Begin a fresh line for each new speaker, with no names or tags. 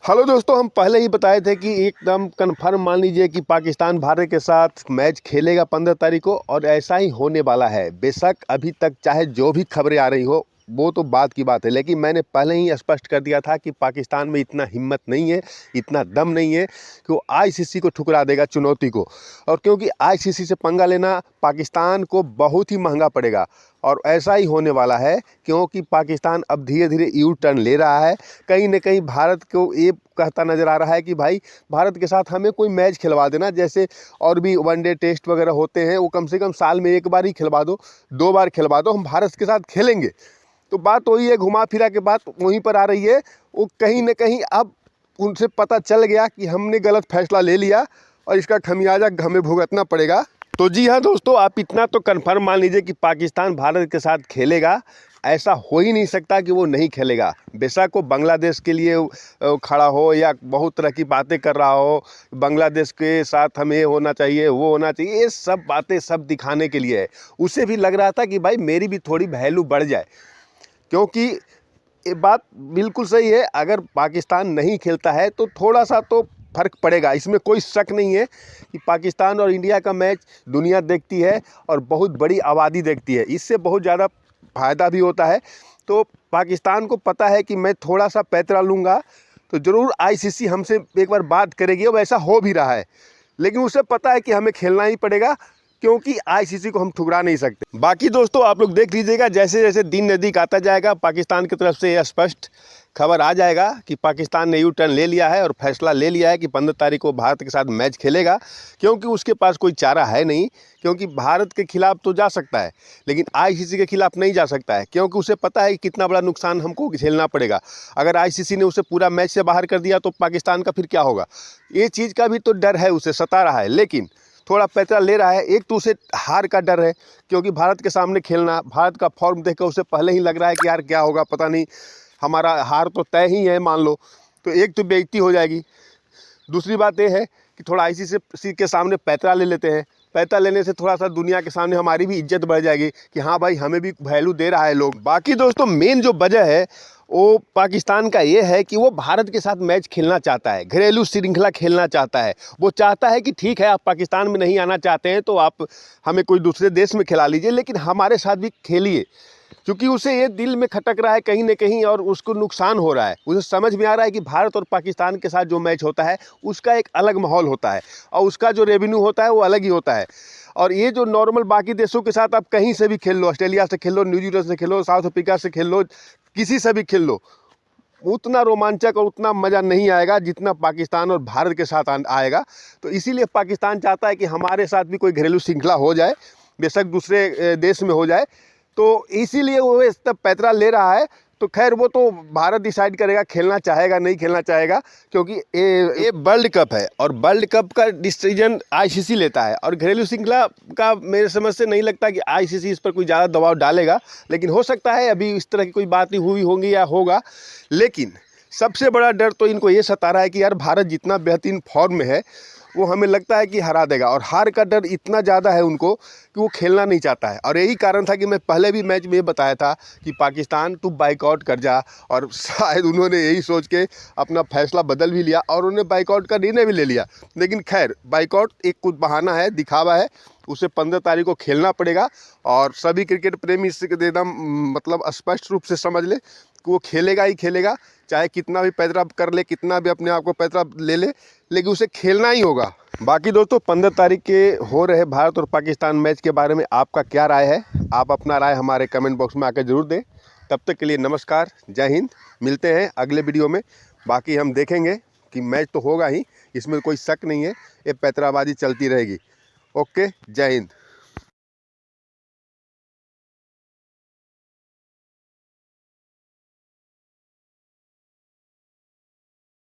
Hello दोस्तों, हम पहले ही बताए थे कि एकदम कन्फर्म मान लीजिए कि पाकिस्तान भारत के साथ मैच खेलेगा 15 तारीख को, और ऐसा ही होने वाला है। बेशक अभी तक चाहे जो भी खबरें आ रही हो, वो तो बात की बात है, लेकिन मैंने पहले ही स्पष्ट कर दिया था कि पाकिस्तान में इतना हिम्मत नहीं है, इतना दम नहीं है कि वो आईसीसी को ठुकरा देगा चुनौती को। और क्योंकि आईसीसी से पंगा लेना पाकिस्तान को बहुत ही महंगा पड़ेगा, और ऐसा ही होने वाला है क्योंकि पाकिस्तान अब धीरे धीरे यू टर्न ले रहा है। कहीं न कहीं भारत को ये कहता नज़र आ रहा है कि भाई भारत के साथ हमें कोई मैच खिलवा देना, जैसे और भी वनडे टेस्ट वगैरह होते हैं, वो कम से कम साल में एक बार ही खिलवा दो, 2 बार खिलवा दो, हम भारत के साथ खेलेंगे। तो बात वही है, घुमा फिरा के बात वहीं पर आ रही है। वो कहीं न कहीं अब उनसे पता चल गया कि हमने गलत फैसला ले लिया और इसका खमियाजा हमें भुगतना पड़ेगा। तो जी हाँ दोस्तों, आप इतना तो कन्फर्म मान लीजिए कि पाकिस्तान भारत के साथ खेलेगा। ऐसा हो ही नहीं सकता कि वो नहीं खेलेगा। बेशक वो बांग्लादेश के लिए खड़ा हो या बहुत तरह की बातें कर रहा हो, बांग्लादेश के साथ हमें ये होना चाहिए, वो होना चाहिए, ये सब बातें सब दिखाने के लिए है। उसे भी लग रहा था कि भाई मेरी भी थोड़ी वैल्यू बढ़ जाए, क्योंकि ये बात बिल्कुल सही है। अगर पाकिस्तान नहीं खेलता है तो थोड़ा सा तो फ़र्क पड़ेगा, इसमें कोई शक नहीं है कि पाकिस्तान और इंडिया का मैच दुनिया देखती है और बहुत बड़ी आबादी देखती है। इससे बहुत ज़्यादा फ़ायदा भी होता है। तो पाकिस्तान को पता है कि मैं थोड़ा सा पैतरा लूँगा तो ज़रूर आईसीसी हमसे एक बार बात करेगी, और ऐसा हो भी रहा है। लेकिन उसे पता है कि हमें खेलना ही पड़ेगा, क्योंकि आईसीसी को हम ठुकरा नहीं सकते। बाकी दोस्तों आप लोग देख लीजिएगा, जैसे जैसे दिन नज़दीक आता जाएगा पाकिस्तान की तरफ से यह स्पष्ट खबर आ जाएगा कि पाकिस्तान ने यू टर्न ले लिया है और फैसला ले लिया है कि 15 तारीख को भारत के साथ मैच खेलेगा। क्योंकि उसके पास कोई चारा है नहीं, क्योंकि भारत के खिलाफ तो जा सकता है लेकिन आईसीसी के खिलाफ नहीं जा सकता है, क्योंकि उसे पता है कि कितना बड़ा नुकसान हमको झेलना पड़ेगा। अगर आईसीसी ने उसे पूरा मैच से बाहर कर दिया तो पाकिस्तान का फिर क्या होगा, ये चीज़ का भी तो डर है, उसे सता रहा है। लेकिन थोड़ा पैतरा ले रहा है। एक तो उसे हार का डर है, क्योंकि भारत के सामने खेलना, भारत का फॉर्म देखकर उसे पहले ही लग रहा है कि यार क्या होगा पता नहीं, हमारा हार तो तय ही है मान लो, तो एक तो बेइज्जती हो जाएगी। दूसरी बात ये है कि थोड़ा आईसीसी के सामने पैतरा ले लेते हैं। पैतरा लेने से थोड़ा सा दुनिया के सामने हमारी भी इज्जत बढ़ जाएगी कि हाँ भाई हमें भी वैल्यू दे रहा है लोग। बाकी दोस्तों मेन जो वजह है वो पाकिस्तान का ये है कि वो भारत के साथ मैच खेलना चाहता है, घरेलू श्रृंखला खेलना चाहता है। वो चाहता है कि ठीक है आप पाकिस्तान में नहीं आना चाहते हैं तो आप हमें कोई दूसरे देश में खिला लीजिए, लेकिन हमारे साथ भी खेलिए। क्योंकि उसे ये दिल में खटक रहा है कहीं न कहीं, और उसको नुकसान हो रहा है। उसे समझ में आ रहा है कि भारत और पाकिस्तान के साथ जो मैच होता है उसका एक अलग माहौल होता है, और उसका जो रेवेन्यू होता है वो अलग ही होता है। और ये जो नॉर्मल बाकी देशों के साथ आप कहीं से भी खेल लो, ऑस्ट्रेलिया से खेल लो, न्यूजीलैंड से खेल लो, साउथ अफ्रीका से खेल लो, किसी से भी खेल लो, उतना रोमांचक और उतना मज़ा नहीं आएगा जितना पाकिस्तान और भारत के साथ आएगा। तो इसीलिए पाकिस्तान चाहता है कि हमारे साथ भी कोई घरेलू श्रृंखला हो जाए, बेशक दूसरे देश में हो जाए। तो इसीलिए वो इस तब पैतरा ले रहा है। तो खैर वो तो भारत डिसाइड करेगा खेलना चाहेगा नहीं खेलना चाहेगा, क्योंकि ये वर्ल्ड कप है और वर्ल्ड कप का डिसीजन आईसीसी लेता है। और घरेलू श्रृंखला का मेरे समझ से नहीं लगता कि आईसीसी इस पर कोई ज़्यादा दबाव डालेगा, लेकिन हो सकता है अभी इस तरह की कोई बात नहीं हुई होंगी या होगा। लेकिन सबसे बड़ा डर तो इनको ये सता रहा है कि यार भारत जितना बेहतरीन फॉर्म में है वो हमें लगता है कि हरा देगा, और हार का डर इतना ज़्यादा है उनको कि वो खेलना नहीं चाहता है। और यही कारण था कि मैं पहले भी मैच में ये बताया था कि पाकिस्तान तू बाइकआउट कर जा, और शायद उन्होंने यही सोच के अपना फैसला बदल भी लिया और उन्होंने बाइकआउट का निर्णय भी ले लिया। लेकिन खैर बाइकआउट एक कुछ बहाना है, दिखावा है, उसे 15 तारीख को खेलना पड़ेगा। और सभी क्रिकेट प्रेमी इससे एकदम मतलब स्पष्ट रूप से समझ ले कि वो खेलेगा ही खेलेगा, चाहे कितना भी पैतरा कर ले, कितना भी अपने आप को पैतरा ले ले, लेकिन उसे खेलना ही होगा। बाकी दोस्तों 15 तारीख के हो रहे भारत और पाकिस्तान मैच के बारे में आपका क्या राय है? आप अपना राय हमारे कमेंट बॉक्स में आकर ज़रूर दें। तब तक के लिए नमस्कार, जय हिंद। मिलते हैं अगले वीडियो में। बाकी हम देखेंगे कि मैच तो होगा ही, इसमें कोई शक नहीं है, ये पैतराबाजी चलती रहेगी। ओके, जय हिंद।